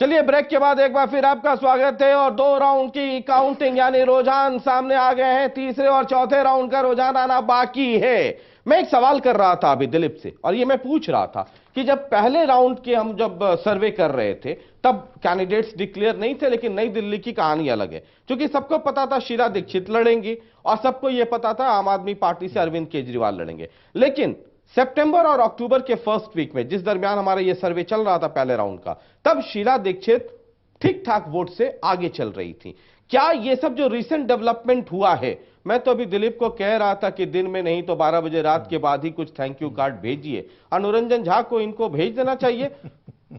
चलिए ब्रेक के बाद एक बार फिर आपका स्वागत है और 2 राउंड की काउंटिंग यानी रुझान सामने आ गए हैं। तीसरे और चौथे राउंड का रुझान आना बाकी है। मैं एक सवाल कर रहा था अभी दिलीप से और ये मैं पूछ रहा था कि जब पहले राउंड के हम जब सर्वे कर रहे थे तब कैंडिडेट्स डिक्लेयर नहीं थे, लेकिन नई दिल्ली की कहानी अलग है क्योंकि सबको पता था शीला दीक्षित लड़ेंगी और सबको यह पता था आम आदमी पार्टी से अरविंद केजरीवाल लड़ेंगे। लेकिन सितंबर और अक्टूबर के फर्स्ट वीक में जिस दरमियान हमारा यह सर्वे चल रहा था पहले राउंड का, तब शीला दीक्षित ठीक ठाक वोट से आगे चल रही थी। क्या यह सब जो रिसेंट डेवलपमेंट हुआ है, मैं तो अभी दिलीप को कह रहा था कि दिन में नहीं तो 12 बजे रात के बाद ही कुछ थैंक यू कार्ड भेजिए, अनुरंजन झा को इनको भेज देना चाहिए।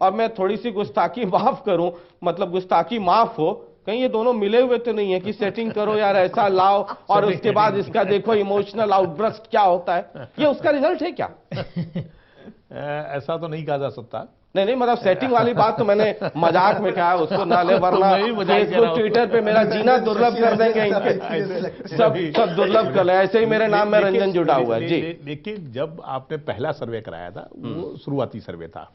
और मैं थोड़ी सी गुस्ताखी माफ करूं, मतलब गुस्ताखी माफ हो, कहीं ये दोनों मिले हुए तो नहीं है कि सेटिंग करो यार ऐसा लाओ और उसके बाद इसका देखो इमोशनल आउटब्रस्ट क्या होता है, ये उसका रिजल्ट है क्या? ऐसा तो नहीं कहा जा सकता। नहीं, मतलब सेटिंग वाली बात तो मैंने मजाक में कहा, उसको ना ले वरना फेसबुक ट्विटर पे मेरा जीना दुर्लभ कर देंगे इनके, सब दुर्लभ कर ले। ऐसे ही मेरे नाम में रंजन जुड़ा हुआ है जी। लेकिन जब आपने पहला सर्वे कराया था वो शुरुआती सर्वे था,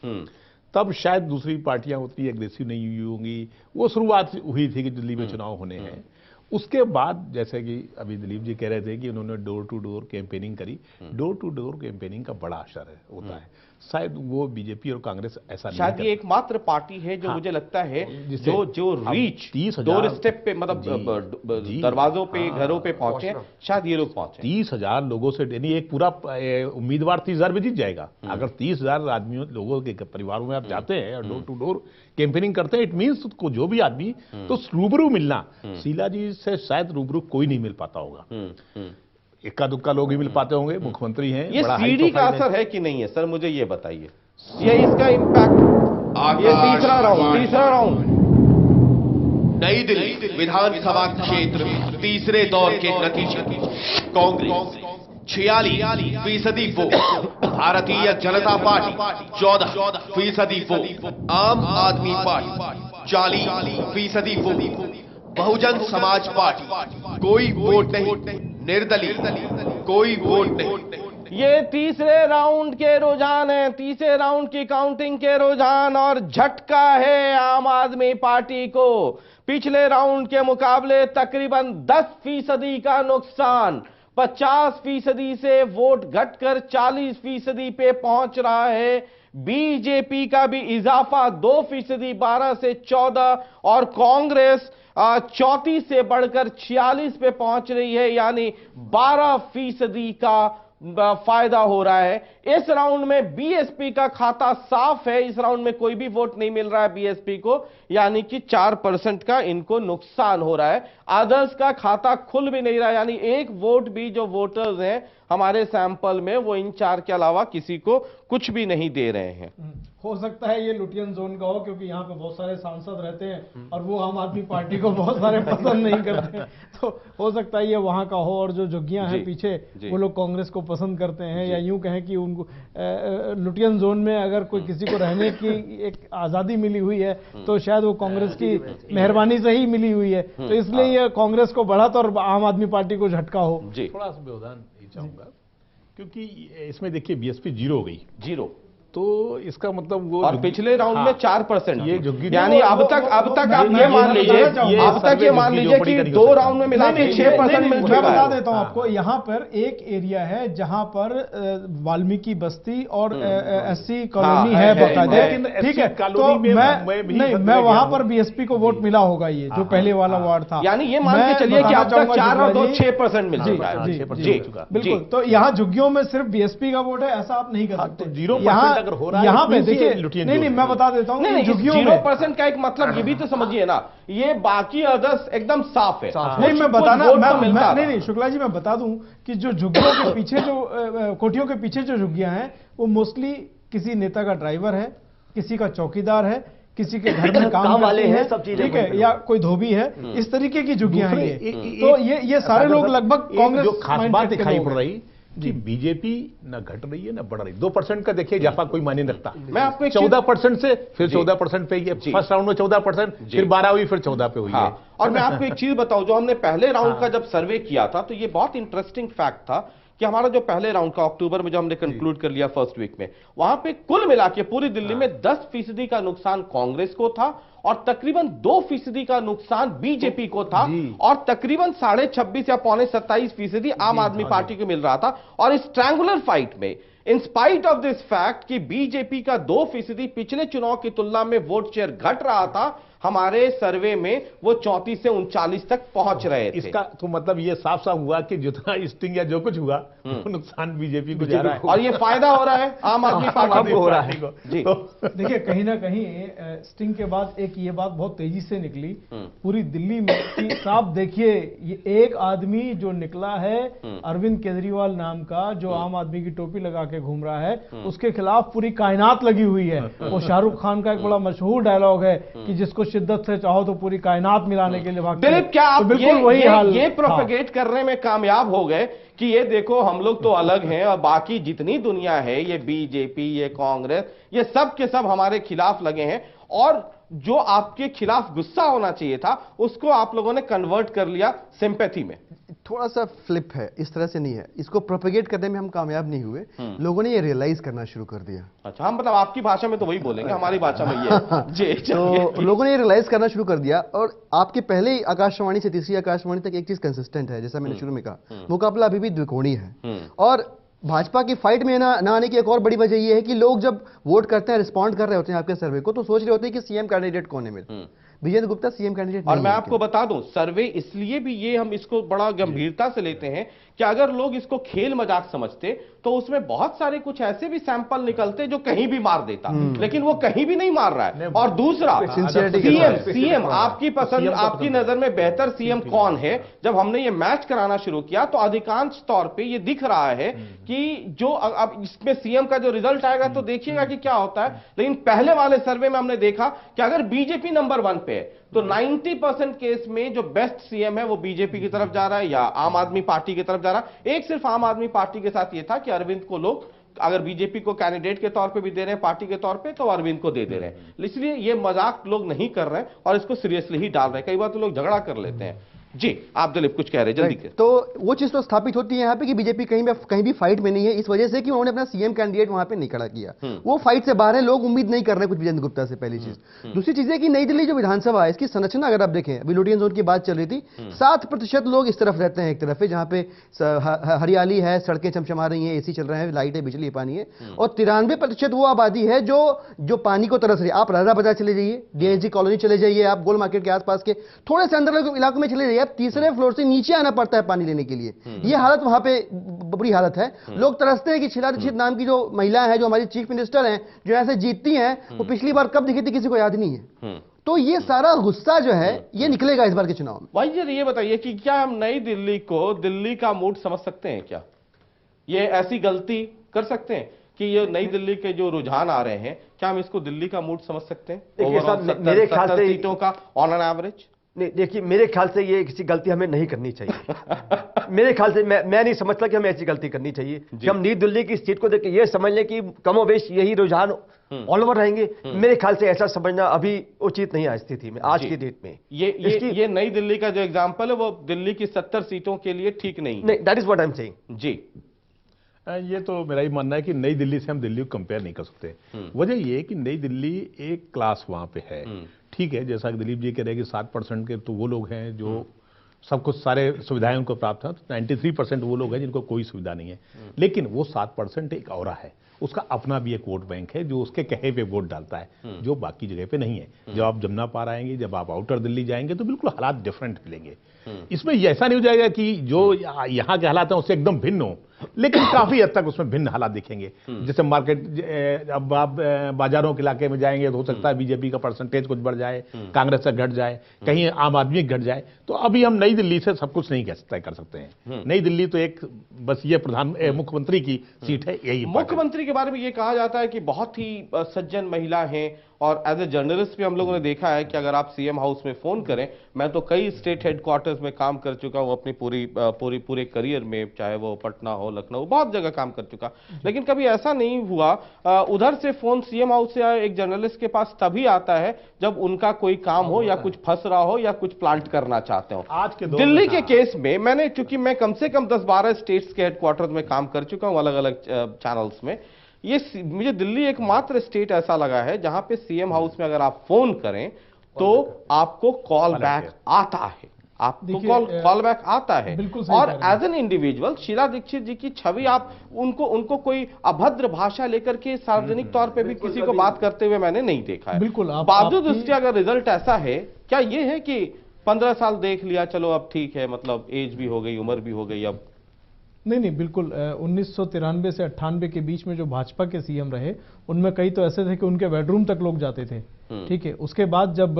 तब शायद दूसरी पार्टियां उतनी एग्रेसिव नहीं हुई होंगी। वो शुरुआत हुई थी कि दिल्ली में चुनाव होने हैं। उसके बाद जैसे कि अभी दिलीप जी कह रहे थे कि उन्होंने डोर टू डोर कैंपेनिंग करी। डोर टू डोर कैंपेनिंग का बड़ा असर होता है। शायद वो बीजेपी और कांग्रेस ऐसा नहीं शायद ये एकमात्र पार्टी है जो मुझे लगता है जो रीच 30,000 डोर स्टेप पे, मतलब दरवाजों पे घरों पे पहुंचे, शायद ये लोग पहुंचे। 30,000 लोगों से, यानी एक पूरा उम्मीदवार 30,000 में जीत जाएगा। अगर 30,000 आदमियों लोगों के परिवारों में आप जाते हैं और डोर टू डोर कैंपेनिंग करते हैं, इट मीन्स को जो भी आदमी तो रूबरू मिलना, शीला जी से शायद रूबरू कोई नहीं मिल पाता होगा। इक्का दुक्का लोग ही मिल पाते होंगे, मुख्यमंत्री हैं। ये सीडी का असर है कि नहीं है सर, मुझे ये बताइए, ये इसका इम्पैक्ट। ये तीसरा राउंड नई दिल्ली विधानसभा क्षेत्र तीसरे दौर के नतीजे। Congress 46% vote, Bharatiya Janata party 14% vote, आम आदमी party 40% vote, Bahujan Samaj party कोई वोट नहीं, निर्दलीय कोई वोट नहीं। ये तीसरे राउंड के रुझान है, तीसरे राउंड की काउंटिंग के रुझान, और झटका है आम आदमी पार्टी को। पिछले राउंड के मुकाबले तकरीबन 10% का नुकसान, 50% से वोट घटकर 40% पे पहुंच रहा है। बीजेपी का भी इजाफा 2%, 12 से 14, और कांग्रेस 34 से बढ़कर 46 पे पहुंच रही है, यानी 12% का फायदा हो रहा है। इस राउंड में बीएसपी का खाता साफ है, इस राउंड में कोई भी वोट नहीं मिल रहा है बीएसपी को, यानी कि 4% का इनको नुकसान हो रहा है। अदर्स का खाता खुल भी नहीं रहा, यानी एक वोट भी जो वोटर्स हैं हमारे सैंपल में, वो इन 4 के अलावा किसी को कुछ भी नहीं दे रहे हैं। हो सकता है ये लुटियन जोन का हो, क्योंकि यहाँ पे बहुत सारे सांसद रहते हैं और वो आम आदमी पार्टी को बहुत सारे पसंद नहीं करते हैं, तो हो सकता है ये वहाँ का हो। और जो झुग्गियां हैं पीछे, वो लोग कांग्रेस को पसंद करते हैं, या यूं कहें कि उनको लुटियन जोन में अगर कोई किसी को रहने की एक आजादी मिली हुई है तो शायद वो कांग्रेस की मेहरबानी से ही मिली हुई है, तो इसलिए ये कांग्रेस को बढ़त और आम आदमी पार्टी को झटका हो। थोड़ा सा व्यवधान चाहूंगा, क्योंकि इसमें देखिए बीएसपी 0 हो गई, 0, तो इसका मतलब वो, और पिछले राउंड में 4%, ये झुग्गी, यानी अब तक आप ये मान लीजिए, अब तक ये मान लीजिए कि 2 राउंड में मिला के 6% मिल चुका है। मैं बता देता हूं आपको, यहाँ पर एक एरिया है जहां पर वाल्मीकि बस्ती और एससी कॉलोनी है बकायदा, ठीक है, तो मैं वहां पर बीएसपी को वोट मिला होगा, ये जो पहले वाला वार्ड था, यानी ये मान के चलिए कि अब तक 4 और 2 6% मिल चुका है। जी बिल्कुल, तो यहाँ झुग्गियों में सिर्फ बीएसपी का वोट है, ऐसा आप नहीं कर सकते। 0% हो रहा है, यहाँ पे देखिए, नहीं मैं बता देता हूँ, 0% का एक मतलब ये भी तो समझिए ना, ये बाकी अदर्स एकदम साफ है। नहीं मैं बताना, नहीं शुक्ला जी, मैं बता दूं कि जो झुग्गियों के पीछे, जो कोठियों के पीछे जो झुग्गियां हैं, वो मोस्टली किसी नेता का ड्राइवर है, किसी का चौकीदार है, किसी के घर में काम वाले हैं, ठीक है, या कोई धोबी है, इस तरीके की झुग्गियां हैं। तो ये सारे लोग लगभग कांग्रेस। जो खास बात दिखाई पड़ रही कि बीजेपी न घट रही है न बढ़ रही, 2% का देखिए इजाफा कोई मायने रखता। मैं आपको 14% से फिर 14% पे, फर्स्ट राउंड में 14%, फिर 12 हुई, फिर 14 पे हुई है। और मैं आपको एक चीज बताऊं, जो हमने पहले राउंड का जब सर्वे किया था, तो ये बहुत इंटरेस्टिंग फैक्ट था कि हमारा जो पहले राउंड का अक्टूबर में जो हमने कंक्लूड कर लिया फर्स्ट वीक में, वहां पे कुल मिला के पूरी दिल्ली में 10% का नुकसान कांग्रेस को था और तकरीबन 2% का नुकसान बीजेपी को था और तकरीबन 26.5 या 27.5% आम आदमी पार्टी को मिल रहा था। और इस ट्रायंगुलर फाइट में in spite of this fact कि बीजेपी का 2% पिछले चुनाव की तुलना में वोट शेयर घट रहा था, हमारे सर्वे में वो 34 से 39 तक पहुंच रहे थे। इसका तो मतलब ये साफ साफ हुआ कि जितना स्टिंग या जो कुछ हुआ वो नुकसान बीजेपी को जा रहा है और ये फायदा हो रहा है आम आदमी पार्टी को हो रहा है। जी देखिए, कहीं ना कहीं स्टिंग के बाद एक ये बात बहुत तेजी से निकली पूरी दिल्ली में कि साहब देखिए, ये एक आदमी जो निकला है अरविंद केजरीवाल नाम का, जो आम आदमी की टोपी लगा के घूम रहा है, उसके खिलाफ पूरी कायनात लगी हुई है। वो शाहरुख खान का एक बड़ा मशहूर डायलॉग है कि जिसको शिद्दत से चाहो तो पूरी कायनात मिलाने के लिए भागते हैं। दिलीप, क्या आप तो बिल्कुल वही हाल ये प्रोपेगेट करने में कामयाब हो गए कि ये देखो हम लोग तो अलग हैं और बाकी जितनी दुनिया है, ये बीजेपी, ये कांग्रेस, ये सब के सब हमारे खिलाफ लगे हैं, और जो आपके खिलाफ गुस्सा होना चाहिए था उसको आप लोगों ने कन्वर्ट कर लिया सिंपैथी में? थोड़ा सा फ्लिप है, इस तरह से नहीं है। इसको प्रोपेगेट करने में हम कामयाब नहीं हुए, लोगों ने ये रियलाइज करना शुरू कर दिया। अच्छा, हम मतलब आपकी भाषा में तो वही बोलेंगे, हमारी भाषा में ये जी। तो लोगों ने ये रियलाइज करना शुरू कर दिया। और आपके पहले आकाशवाणी से तीसरी आकाशवाणी तक एक चीज कंसिस्टेंट है, जैसा मैंने शुरू में कहा, मुकाबला अभी भी द्विकोणीय है। और भाजपा की फाइट में ना आने की एक और बड़ी वजह यह है कि लोग जब वोट करते हैं, रिस्पॉन्ड कर रहे होते हैं आपके सर्वे को, तो सोच रहे होते हैं कि सीएम कैंडिडेट कौन है मेरे। विजेंद्र गुप्ता सीएम कैंडिडेट और मैं आपको बता दूं, सर्वे इसलिए भी ये हम इसको बड़ा गंभीरता से लेते हैं कि अगर लोग इसको खेल मजाक समझते तो उसमें बहुत सारे कुछ ऐसे भी सैंपल निकलते जो कहीं भी मार देता, लेकिन वो कहीं भी नहीं मार रहा है। और दूसरा, सीएम आपकी पसंद, आपकी नजर में बेहतर सीएम कौन है, जब हमने ये मैच कराना शुरू किया तो अधिकांश तौर पे ये दिख रहा है कि जो अब इसमें सीएम का जो रिजल्ट आएगा तो देखिएगा कि क्या होता है। लेकिन पहले वाले सर्वे में हमने देखा कि अगर बीजेपी नंबर 1 पे है तो 90% केस में जो बेस्ट सीएम है वो बीजेपी की तरफ जा रहा है या आम आदमी पार्टी की तरफ जा रहा है। एक सिर्फ आम आदमी पार्टी के साथ ये था कि अरविंद को लोग अगर बीजेपी को कैंडिडेट के तौर पे भी दे रहे हैं, पार्टी के तौर पे, तो अरविंद को दे रहे हैं। इसलिए ये मजाक लोग नहीं कर रहे हैं और इसको सीरियसली ही डाल रहे हैं। कई बार तो लोग झगड़ा कर लेते हैं। जी, आप दिलीप कुछ कह रहे हैं, जल्दी। तो वो चीज तो स्थापित होती है यहाँ पे कि बीजेपी कहीं भी फाइट में नहीं है, इस वजह से कि उन्होंने अपना सीएम कैंडिडेट वहां पे नहीं खड़ा किया। वो फाइट से बाहर है, लोग उम्मीद नहीं कर रहे कुछ विजेंद्र गुप्ता से, पहली चीज। दूसरी चीज है कि नई दिल्ली जो विधानसभा है, इसकी संरचना अगर आप देखें, अभी लुटियन जोन की बात चल रही थी, 7% लोग इस तरफ रहते हैं, एक तरफ है जहां पे हरियाली है, सड़कें चमचमा रही हैं, एसी चल रहे हैं, लाइट है, बिजली, पानी है। और 93% वो आबादी है जो पानी को तरस रही है। आप राजा बाजार चले जाइए, डीएनजी कॉलोनी चले जाइए, आप गोल मार्केट के आसपास के थोड़े से अंदर इलाकों में चले जाइए, आप तीसरे फ्लोर से नीचे आना पड़ता है पानी लेने के लिए। ये हालत वहां पे बुरी हालत है। लोग तरसते हैं कि शीला दीक्षित नाम की जो महिला है, जो हमारी चीफ मिनिस्टर हैं, जो ऐसे जीतती हैं, वो पिछली बार कब दिखी थी किसी को याद नहीं है। तो ये सारा गुस्सा जो है ये निकलेगा इस बार के चुनाव में। भाई ये बताइए कि क्या हम नई दिल्ली को दिल्ली का मूड समझ सकते हैं? क्या ये ऐसी गलती कर सकते हैं कि ये नई दिल्ली के जो रुझान आ रहे हैं, क्या हम इसको दिल्ली का मूड समझ सकते हैं? मेरे ख्याल से सीटों का ऑन एन एवरेज। नहीं, देखिए, मेरे ख्याल से ये किसी गलती हमें नहीं करनी चाहिए। मेरे ख्याल से मैं नहीं समझता कि हमें ऐसी गलती करनी चाहिए कि हम नई दिल्ली की सीट को देख के ये समझ लें कि कमोबेश यही रुझान ऑल ओवर रहेंगे। मेरे ख्याल से ऐसा समझना अभी उचित नहीं है स्थिति में, आज की डेट में। ये नई दिल्ली का जो एग्जाम्पल है वो दिल्ली की 70 सीटों के लिए ठीक नहीं। That is what I am saying. जी, ये तो मेरा ही मानना है कि नई दिल्ली से हम दिल्ली को कंपेयर नहीं कर सकते। वजह ये है कि नई दिल्ली एक क्लास वहां पे है। ठीक है, जैसा कि दिलीप जी कह रहे हैं कि 7% के तो वो लोग हैं जो सब कुछ सारे सुविधाएं उनको प्राप्त हैं, तो 93% वो लोग हैं जिनको कोई सुविधा नहीं है। लेकिन वो 7% एक और है, उसका अपना भी एक वोट बैंक है जो उसके कहे पे वोट डालता है, जो बाकी जगह पे नहीं है। जब आप जमुना पार आएंगे, जब आप आउटर दिल्ली जाएंगे तो बिल्कुल हालात डिफरेंट मिलेंगे। इसमें ऐसा नहीं हो जाएगा कि जो यहाँ के हालात हैं उससे एकदम भिन्न हो, लेकिन काफी हद तक उसमें भिन्न हालात दिखेंगे। जैसे मार्केट, अब आप बाजारों के इलाके में जाएंगे तो हो सकता है बीजेपी का परसेंटेज कुछ बढ़ जाए, कांग्रेस से घट जाए, कहीं आम आदमी घट जाए। तो अभी हम नई दिल्ली से सब कुछ नहीं तय कर सकते हैं। नई दिल्ली तो एक बस ये मुख्यमंत्री की सीट है। यही मुख्यमंत्री के बारे में ये कहा जाता है कि बहुत ही सज्जन महिला है, और एज ए जर्नलिस्ट भी हम लोगों ने देखा है कि अगर आप सीएम हाउस में फोन करें, मैं तो कई स्टेट हेडक्वार्टर्स में काम कर चुका हूं अपनी पूरे करियर में, चाहे वो पटना हो, लखनऊ, बहुत जगह काम कर चुका, लेकिन कभी ऐसा नहीं हुआ उधर से फोन सीएम हाउस से एक जर्नलिस्ट के पास तभी आता है जब उनका कोई काम हो या कुछ फंस रहा हो या कुछ प्लांट करना चाहते हो। आज के दिल्ली के केस में मैंने, चूंकि मैं कम से कम 10-12 स्टेट्स के हेडक्वार्टर्स में काम कर चुका हूं अलग अलग चैनल्स में, मुझे दिल्ली एकमात्र स्टेट ऐसा लगा है जहां पे सीएम हाउस में अगर आप फोन करें तो आपको कॉल बैक आता है, आपको देखिए, कॉल बैक आता है। बिल्कुल सही और कह रहे हैं। As an individual Sheila Dikshit ji की छवि, आप उनको कोई अभद्र भाषा लेकर के सार्वजनिक तौर पे भी किसी को बात करते हुए मैंने नहीं देखा है। बिल्कुल, बावजूद आपकी- उसके अगर रिजल्ट ऐसा है, क्या ये है कि 15 साल देख लिया, चलो अब ठीक है, मतलब एज भी हो गई, उम्र भी हो गई अब? नहीं, बिल्कुल 1993 से 98 के बीच में जो भाजपा के सीएम रहे, उनमें कई तो ऐसे थे कि उनके बेडरूम तक लोग जाते थे। ठीक है, उसके बाद जब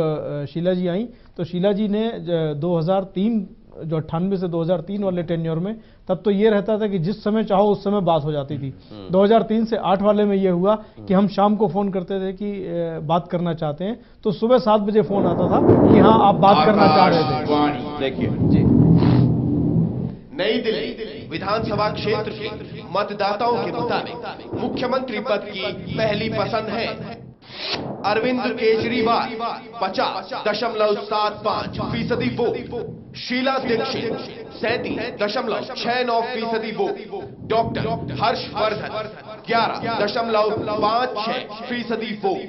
शीला जी आई, तो शीला जी ने 2003, जो 98 से 2003 वाले टेन्योर में, तब तो ये रहता था कि जिस समय चाहो उस समय बात हो जाती थी। 2003 से 8 वाले में ये हुआ कि हम शाम को फोन करते थे कि बात करना चाहते हैं, तो सुबह 7 बजे फोन आता था कि हाँ आप बात करना चाह रहे थे। देखिए जी, नई दिल्ली विधानसभा क्षेत्र के मतदाताओं के मुताबिक मुख्यमंत्री पद की पहली पसंद है Arvind Kejriwal 50.75% vote, Sheila Dikshit 37.69% vote, doctor Harshvardhan 11.56% vote.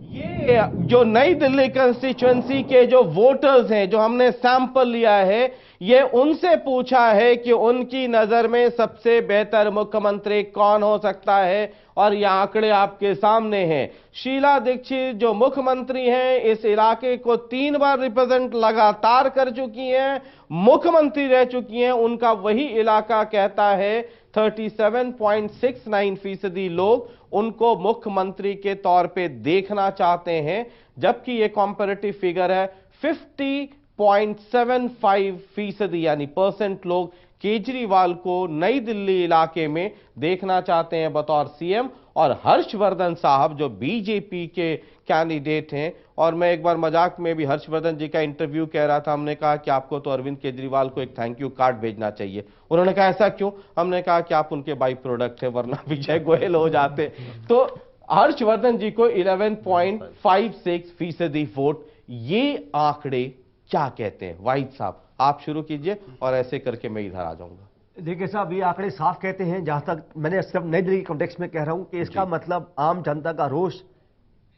ये जो नई दिल्ली कंस्टिट्यूएंसी के जो वोटर्स हैं, जो हमने सैंपल लिया है, ये उनसे पूछा है कि उनकी नजर में सबसे बेहतर मुख्यमंत्री कौन हो सकता है, और ये आंकड़े आपके सामने हैं। शीला दीक्षित जो मुख्यमंत्री हैं, इस इलाके को 3 बार रिप्रेजेंट लगातार कर चुकी हैं, मुख्यमंत्री रह चुकी हैं। उनका वही इलाका कहता है 37.69% लोग उनको मुख्यमंत्री के तौर पे देखना चाहते हैं, जबकि ये कंपैरेटिव फिगर है 50.75% यानी परसेंट लोग केजरीवाल को नई दिल्ली इलाके में देखना चाहते हैं बतौर सीएम। और हर्षवर्धन साहब जो बीजेपी के कैंडिडेट हैं, और मैं एक बार मजाक में भी हर्षवर्धन जी का इंटरव्यू कह रहा था, हमने कहा कि आपको तो अरविंद केजरीवाल को एक थैंक यू कार्ड भेजना चाहिए। उन्होंने कहा ऐसा क्यों? हमने कहा कि आप उनके बाई प्रोडक्ट है, वरना विजय गोयल हो जाते। तो हर्षवर्धन जी को 11.56% वोट। ये आंकड़े क्या कहते हैं? वाहिद साहब आप शुरू कीजिए, और ऐसे करके मैं इधर आ जाऊंगा। देखिए साहब, ये आंकड़े साफ कहते हैं, जहां तक मैंने सिर्फ नई दिल्ली के कॉन्टेक्स्ट में कह रहा हूं कि इसका मतलब आम जनता का रोष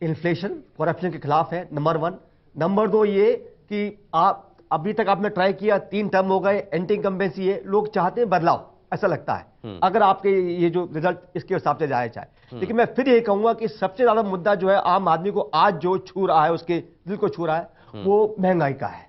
इन्फ्लेशन, करप्शन के खिलाफ है, नंबर 1। नंबर 2 ये कि आप अभी तक आपने ट्राई किया, 3 टर्म हो गए, एंटी इनकम्बेंसी है, लोग चाहते हैं बदलाव, ऐसा लगता है अगर आपके ये जो रिजल्ट इसके हिसाब से जाए चाहे। लेकिन मैं फिर ये कहूंगा कि सबसे ज्यादा मुद्दा जो है आम आदमी को आज जो छू रहा है, उसके दिल को छू रहा है, वो महंगाई का है।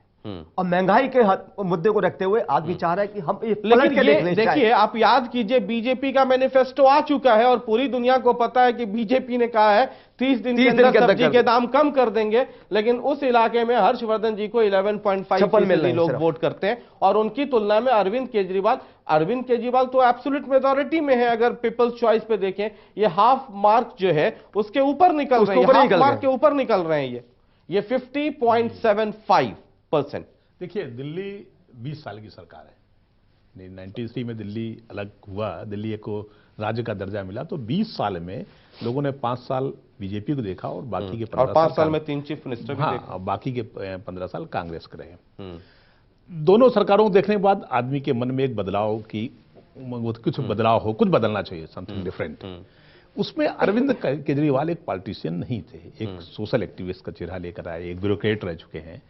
और महंगाई के मुद्दे को रखते हुए आदमी चाह रहा है कि हम लेकिन ये देखिए, आप याद कीजिए, बीजेपी का मैनिफेस्टो आ चुका है और पूरी दुनिया को पता है कि बीजेपी ने कहा है 30 दिन के अंदर सब्जी के दाम कम कर देंगे। लेकिन उस इलाके में हर्षवर्धन जी को 11.5% लोग वोट करते हैं, और उनकी तुलना में अरविंद केजरीवाल तो एब्सोल्यूट मेजॉरिटी में है। अगर पीपल्स चॉइस पे देखें, ये हाफ मार्क जो है उसके ऊपर निकल रहे हैं, हाफ मार्क के ऊपर निकल रहे हैं। ये 50.75%। देखिए, दिल्ली 20 साल की सरकार है। 93 में दिल्ली अलग हुआ, दिल्ली को राज्य का दर्जा मिला, तो 20 साल में लोगों ने 5 साल बीजेपी को देखा और बाकी के 15 और 5 साल में 3 चीफ मिनिस्टर भी देखा। बाकी के 15 साल कांग्रेस के रहे। दोनों सरकारों को देखने के बाद आदमी के मन में एक बदलाव की कुछ बदलाव हो, कुछ बदलना चाहिए, समथिंग डिफरेंट। उसमें अरविंद केजरीवाल एक पॉलिटिशियन नहीं थे, एक सोशल एक्टिविस्ट का चेहरा लेकर आए, एक ब्यूरोक्रेट रह चुके हैं।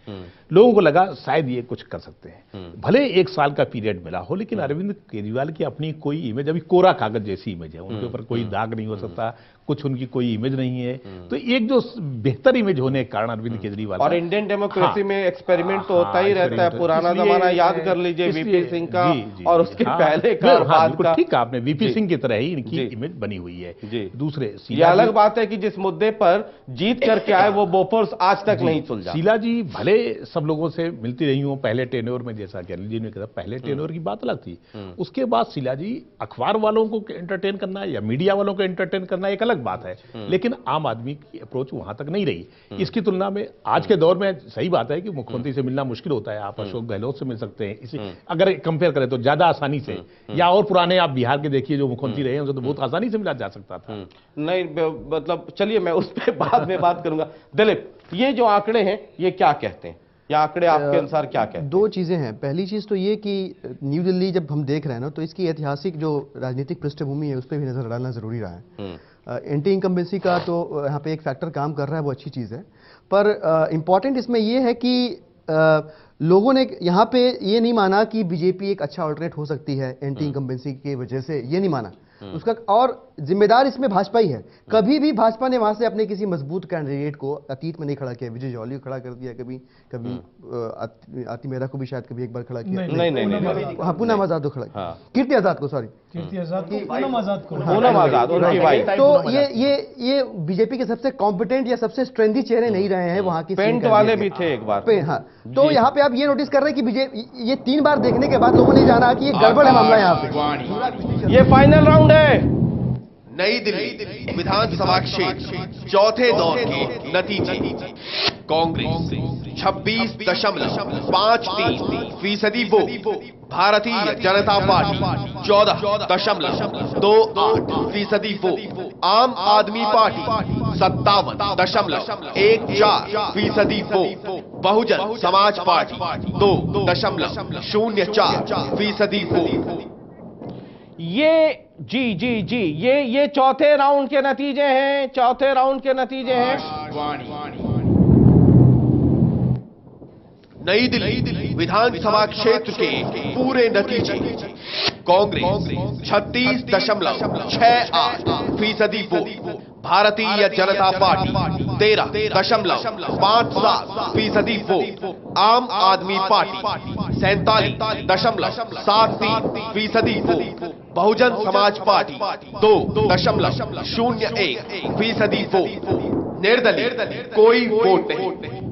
लोगों को लगा शायद ये कुछ कर सकते हैं। भले 1 साल का पीरियड मिला हो, लेकिन अरविंद केजरीवाल की अपनी कोई इमेज, अभी कोरा कागज जैसी इमेज है, उनके ऊपर कोई दाग नहीं हो सकता, कुछ उनकी कोई इमेज नहीं है। तो एक जो बेहतर इमेज होने के कारण अरविंद केजरीवाल, और इंडियन डेमोक्रेसी में एक्सपेरिमेंट तो होता ही रहता है। पुराना जमाना याद कर लीजिए, वीपी सिंह का, और उसके पहले का और बाद का। ठीक है, आपने वीपी सिंह की तरह ही इनकी इमेज बनी हुई है। दूसरे, ये अलग बात है कि जिस मुद्दे पर जीत करके आए वो बोफोर्स आज तक नहीं सुलझा। शीला जी भले सब लोगों से मिलती रही हूं पहले टेन्योर में, जैसा कि अनिल जी ने कहा, पहले टेन्योर की बात अलग थी। उसके बाद शीला जी अखबार वालों को एंटरटेन करना या मीडिया वालों को एंटरटेन करना एक अलग बात है, लेकिन आम आदमी की अप्रोच वहां तक नहीं रही। इसकी तुलना में आज के दौर में सही बात है कि मुख्यमंत्री से मिलना मुश्किल होता है, आप अशोक गहलोत से मिल सकते हैं, इसी अगर कंपेयर करें तो ज्यादा आसानी से, या और पुराने आप बिहार के देखिए जो मुख्यमंत्री रहे हैं, उनसे तो बहुत आसानी से मिला जा सकता था। नहीं, मतलब चलिए मैं उस पर बाद में बात करूंगा। दिलीप, ये जो आंकड़े हैं ये क्या कहते हैं? या आंकड़े आपके अनुसार क्या कहते हैं? दो चीजें हैं। पहली चीज तो ये कि न्यू दिल्ली जब हम देख रहे हैं ना, तो इसकी ऐतिहासिक जो राजनीतिक पृष्ठभूमि है उस पर भी नजर डालना जरूरी रहा है। एंटी इनकम्बेंसी का तो यहाँ पे एक फैक्टर काम कर रहा है, वो अच्छी चीज है, पर इंपॉर्टेंट इसमें ये है कि लोगों ने यहाँ पे ये नहीं माना कि बीजेपी एक अच्छा ऑल्टरनेट हो सकती है एंटी इनकम्बेंसी की वजह से, ये नहीं माना उसका, और जिम्मेदार इसमें भाजपा ही है। कभी भी भाजपा ने वहां से अपने किसी मजबूत कैंडिडेट को अतीत में नहीं खड़ा किया। विजय जौहरी को खड़ा कर दिया, कभी आती मेहरा को भी शायद कभी एक बार खड़ा किया, नहीं, हाँ, पूनम आजाद को खड़ा किया, कीर्ति आजाद को, सॉरी कीर्ति आजाद को, पूनम आजाद को, पूनम आजाद उनकी वाइफ। तो ये बीजेपी के सबसे कॉम्पिटेंट या सबसे स्ट्रेंदी चेहरे नहीं रहे हैं वहां की। पेंट वाले भी थे एक बार। हाँ, तो यहाँ पे आप ये नोटिस कर रहे हैं कि बीजेपी ये 3 बार देखने के बाद लोगों ने जाना कि ये गड़बड़ है मामला यहाँ पे। ये फाइनल राउंड है। नई दिल्ली विधानसभा क्षेत्र चौथे दौर के नतीजे। Congress 26.53% vote, Bharatiya Janata party 14.28% vote, आम आदमी party 57.14% vote, Bahujan Samaj party 2.04% vote. ये चौथे राउंड के नतीजे हैं, चौथे राउंड के नतीजे हैं। नई दिल्ली विधानसभा क्षेत्र के पूरे नतीजे। Congress 36.68% vote, Bharatiya Janata party 13.57% vote, आम आदमी party 47.73% vote, Bahujan Samaj party 2.01% vote, निर्दलीय कोई वोट नहीं।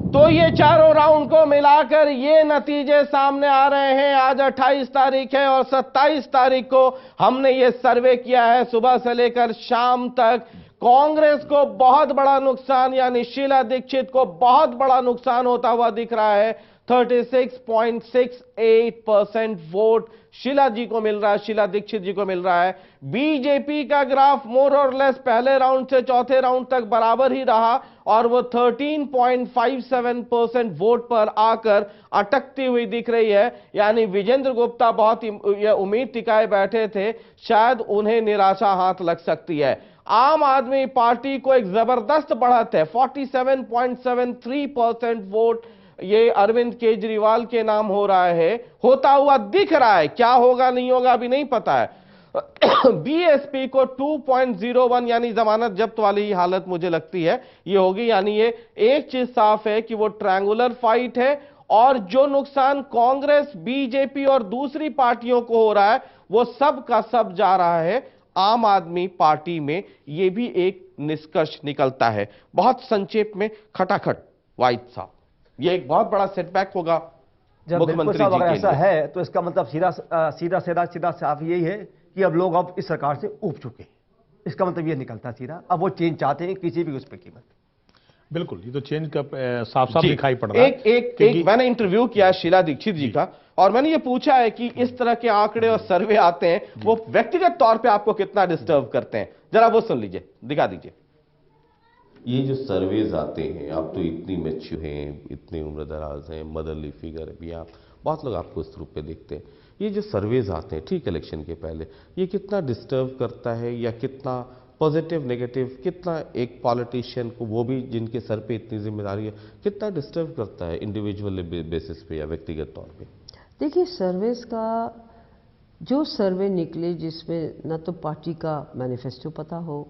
तो ये चारों राउंड को मिलाकर ये नतीजे सामने आ रहे हैं। आज 28 तारीख है और 27 तारीख को हमने ये सर्वे किया है सुबह से लेकर शाम तक। कांग्रेस को बहुत बड़ा नुकसान, यानी शीला दीक्षित को बहुत बड़ा नुकसान होता हुआ दिख रहा है। 36.68% वोट शीला जी को मिल रहा है, शीला दीक्षित जी को मिल रहा है। बीजेपी का ग्राफ मोर और लेस पहले राउंड से चौथे राउंड तक बराबर ही रहा और वो 13.57% वोट पर आकर अटकती हुई दिख रही है। यानी विजेंद्र गुप्ता बहुत ही उम्मीद टिकाए बैठे थे, शायद उन्हें निराशा हाथ लग सकती है। आम आदमी पार्टी को एक जबरदस्त बढ़त है, 47.73% वोट ये अरविंद केजरीवाल के नाम हो रहा है, होता हुआ दिख रहा है। क्या होगा नहीं होगा अभी नहीं पता है। बीएसपी को 2.01 यानी जमानत जब्त वाली हालत मुझे लगती है ये होगी। यानी ये एक चीज साफ है कि वो ट्रायंगुलर फाइट है और जो नुकसान कांग्रेस, बीजेपी और दूसरी पार्टियों को हो रहा है वो सब का सब जा रहा है आम आदमी पार्टी में। ये भी एक निष्कर्ष निकलता है। बहुत संक्षेप में खटाखट वाइद साहब, ये एक बहुत बड़ा सेटबैक होगा मुख्यमंत्री जी के लिए। ऐसा है तो इसका मतलब सीधा साफ यही है कि अब लोग अब इस सरकार से ऊब चुके हैं। इसका मतलब ये निकलता सीधा, अब वो चेंज चाहते हैं किसी भी उस पर कीमत। बिल्कुल, ये तो चेंज का साफ साफ दिखाई पड़ रहा है। एक मैंने इंटरव्यू किया शीला दीक्षित जी का और मैंने ये पूछा है कि इस तरह के आंकड़े और सर्वे आते हैं वो व्यक्तिगत तौर पे आपको कितना डिस्टर्ब करते हैं, जरा वो सुन लीजिए, दिखा दीजिए। ये जो सर्वेज आते हैं, आप तो इतनी मैच्योर हैं, इतने उम्रदराज हैं, मदरली फिगर भी, आप बहुत लोग आपको इस रूप पे देखते हैं। ये जो सर्वेज आते हैं ठीक इलेक्शन के पहले, ये कितना डिस्टर्ब करता है या कितना पॉजिटिव नेगेटिव, कितना एक पॉलिटिशियन को, वो भी जिनके सर पे इतनी जिम्मेदारी है, कितना डिस्टर्ब करता है इंडिविजुअल बेसिस पे या व्यक्तिगत तौर पे? देखिए, सर्वेस का जो सर्वे निकले जिसमें ना तो पार्टी का मैनिफेस्टो पता हो,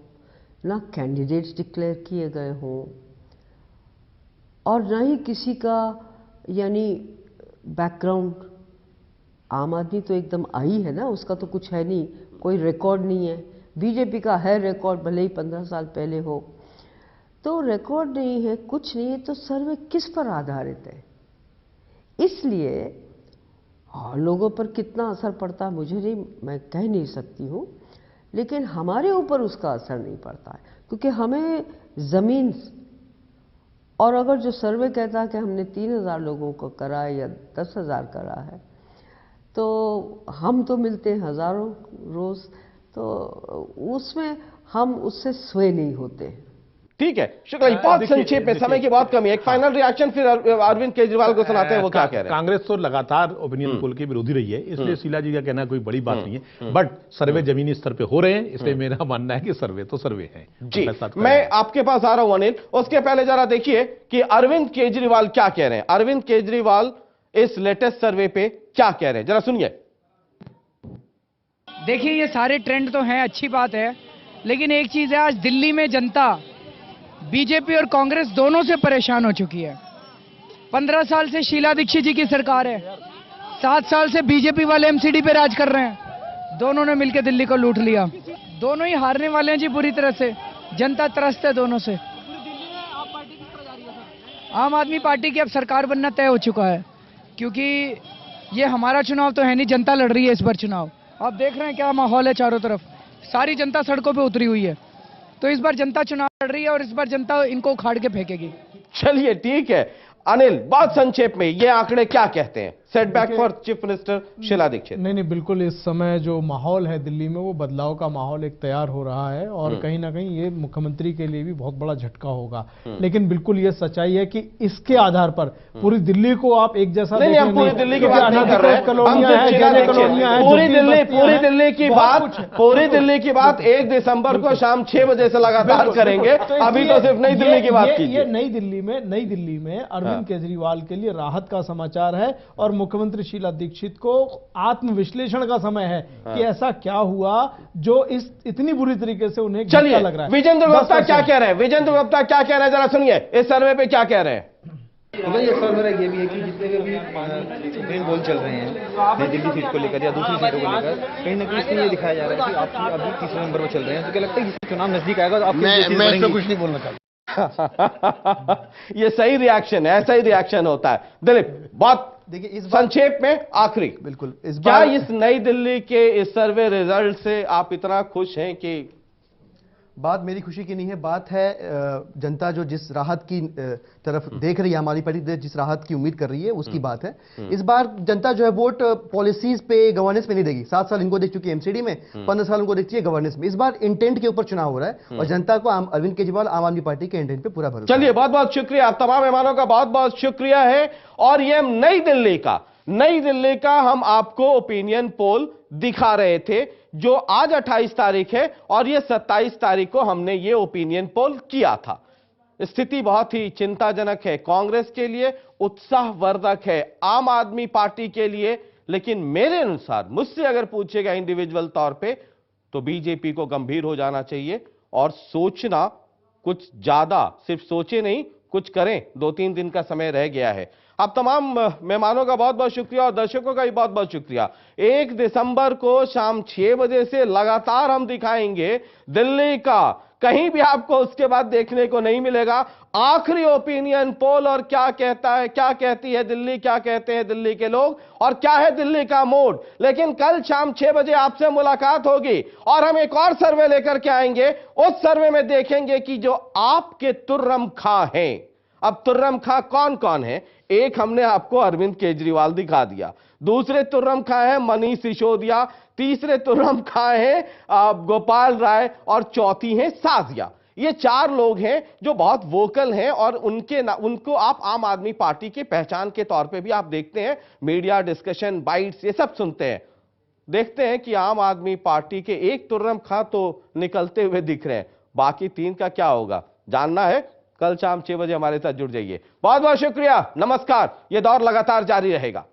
ना कैंडिडेट्स डिक्लेयर किए गए हों और ना ही किसी का यानी बैकग्राउंड। आम आदमी तो एकदम आई है ना, उसका तो कुछ है नहीं, कोई रिकॉर्ड नहीं है। बीजेपी का है रिकॉर्ड, भले ही 15 साल पहले हो, तो रिकॉर्ड नहीं है, कुछ नहीं है, तो सर्वे किस पर आधारित है? इसलिए लोगों पर कितना असर पड़ता है मुझे नहीं, मैं कह नहीं सकती हूँ, लेकिन हमारे ऊपर उसका असर नहीं पड़ता है क्योंकि हमें ज़मीन, और अगर जो सर्वे कहता है कि हमने 3000 लोगों को करा है या 10,000 करा है, तो हम तो मिलते हैं हज़ारों रोज़, तो उसमें हम उससे स्वय नहीं होते। ठीक है शुक्ला जी, बहुत संक्षेप में, समय की बहुत कमी है, एक फाइनल रिएक्शन फिर अरविंद केजरीवाल को सुनाते हैं वो क्या कह रहे हैं। कांग्रेस तो लगातार ओपिनियन पोल की विरोधी रही है, इसलिए शीला जी का कहना कोई बड़ी बात नहीं है, बट सर्वे जमीनी स्तर पे हो रहे हैं, इसलिए मेरा मानना है कि सर्वे तो सर्वे है जी। मैं आपके पास आ रहा हूं अनिल, उसके पहले जरा देखिए कि अरविंद केजरीवाल क्या कह रहे हैं। अरविंद केजरीवाल इस लेटेस्ट सर्वे पे क्या कह रहे हैं, जरा सुनिए। देखिए ये सारे ट्रेंड तो हैं, अच्छी बात है, लेकिन एक चीज है, आज दिल्ली में जनता बीजेपी और कांग्रेस दोनों से परेशान हो चुकी है। 15 साल से शीला दीक्षित जी की सरकार है, 7 साल से बीजेपी वाले एमसीडी पे राज कर रहे हैं, दोनों ने मिलकर दिल्ली को लूट लिया, दोनों ही हारने वाले हैं जी बुरी तरह से, जनता त्रस्त है दोनों से। आम आदमी पार्टी की अब सरकार बनना तय हो चुका है, क्योंकि ये हमारा चुनाव तो है नहीं, जनता लड़ रही है इस बार चुनाव। आप देख रहे हैं क्या माहौल है, चारों तरफ सारी जनता सड़कों पे उतरी हुई है, तो इस बार जनता चुनाव लड़ रही है और इस बार जनता इनको उखाड़ के फेंकेगी। चलिए ठीक है अनिल, बहुत संक्षेप में ये आंकड़े क्या कहते हैं, setback for chief minister Sheila Dikshit. नहीं, बिल्कुल इस समय जो माहौल है दिल्ली में वो बदलाव का माहौल एक तैयार हो रहा है, और कहीं ना कहीं ये मुख्यमंत्री के लिए भी बहुत बड़ा झटका होगा। लेकिन बिल्कुल ये सच्चाई है कि इसके आधार पर पूरी दिल्ली को आप एक जैसा नहीं, हम पूरी दिल्ली की बात नहीं कर रहे हैं, पूरी दिल्ली की बात 1 दिसंबर को शाम 6 बजे से लगातार करेंगे। अभी तो सिर्फ नई दिल्ली की बात कीजिए। ये नई दिल्ली में अरविंद केजरीवाल के लिए राहत का समाचार है, और मुख्यमंत्री शीला दीक्षित को आत्मविश्लेषण का समय है कि ऐसा क्या हुआ जो इस इतनी बुरी तरीके से उन्हें झटका लग रहा है। विजेंद्र गुप्ता क्या कह रहे हैं, विजेंद्र गुप्ता क्या कह रहे हैं, जरा सुनिए इस सर्वे पे क्या कह रहे हैं। ये सर मेरा ये भी है कि जितने भी सुप्रीम बोल चल रहे हैं नई दिल्ली सीट को लेकर या दूसरी सीटों को लेकर, कहीं ना कहीं इसमें ये दिखाया जा रहा है कि आप अभी तीसरे नंबर पर चल रहे हैं, तो क्या लगता है कि चुनाव नजदीक आएगा तो आप मैं इस पर कुछ नहीं बोलना चाहता। ये सही रिएक्शन है, ऐसा ही रिएक्शन होता है। दिलीप, बहुत देखिए इस संक्षेप में आखिरी, बिल्कुल इस क्या बार इस नई दिल्ली के इस सर्वे रिजल्ट से आप इतना खुश हैं कि बात मेरी खुशी की नहीं है, बात है जनता जो जिस राहत की तरफ देख रही है, हमारी पार्टी जिस राहत की उम्मीद कर रही है उसकी बात है। इस बार जनता जो है वोट पॉलिसीज पे, गवर्नेंस पे नहीं देगी। 7 साल इनको देख चुकी है एमसीडी में, 15 साल उनको देखती है गवर्नेंस में। इस बार इंटेंट के ऊपर चुनाव हो रहा है और जनता को अरविंद केजरीवाल आम आदमी पार्टी के इंटेंट पे पूरा भरोसा। चलिए बहुत बहुत शुक्रिया, आप तमाम मेहमानों का बहुत बहुत शुक्रिया है। और ये नई दिल्ली का हम आपको ओपिनियन पोल दिखा रहे थे जो आज 28 तारीख है और ये 27 तारीख को हमने ये ओपिनियन पोल किया था। स्थिति बहुत ही चिंताजनक है, कांग्रेस के लिए उत्साहवर्धक है, आम आदमी पार्टी के लिए, लेकिन मेरे अनुसार, मुझसे अगर पूछेगा इंडिविजुअल तौर पे, तो बीजेपी को गंभीर हो जाना चाहिए और सोचना कुछ ज्यादा, सिर्फ सोचे नहीं कुछ करें। 2-3 दिन का समय रह गया है। आप तमाम मेहमानों का बहुत बहुत शुक्रिया और दर्शकों का भी बहुत बहुत शुक्रिया। 1 दिसंबर को शाम 6 बजे से लगातार हम दिखाएंगे दिल्ली का, कहीं भी आपको उसके बाद देखने को नहीं मिलेगा आखिरी ओपिनियन पोल, और क्या कहता है, क्या कहती है दिल्ली, क्या कहते हैं दिल्ली के लोग और क्या है दिल्ली का मूड। लेकिन कल शाम 6 बजे आपसे मुलाकात होगी और हम एक और सर्वे लेकर के आएंगे। उस सर्वे में देखेंगे कि जो आपके तुर्रम खां हैं, अब तुर्रम खां कौन कौन है। एक हमने आपको अरविंद केजरीवाल दिखा दिया, दूसरे तुर्रम खां है मनीष सिसोदिया, तीसरे तुर्रम खां है गोपाल राय और चौथी है साजिया। ये 4 लोग हैं जो बहुत वोकल हैं और उनको आप आम आदमी पार्टी की पहचान के तौर पे भी आप देखते हैं, मीडिया डिस्कशन, बाइट्स, ये सब सुनते हैं। देखते हैं कि आम आदमी पार्टी के एक तुर्रम खां तो निकलते हुए दिख रहे हैं, बाकी 3 का क्या होगा जानना है। कल शाम 6 बजे हमारे साथ जुड़ जाइए। बहुत बहुत शुक्रिया, नमस्कार। यह दौर लगातार जारी रहेगा।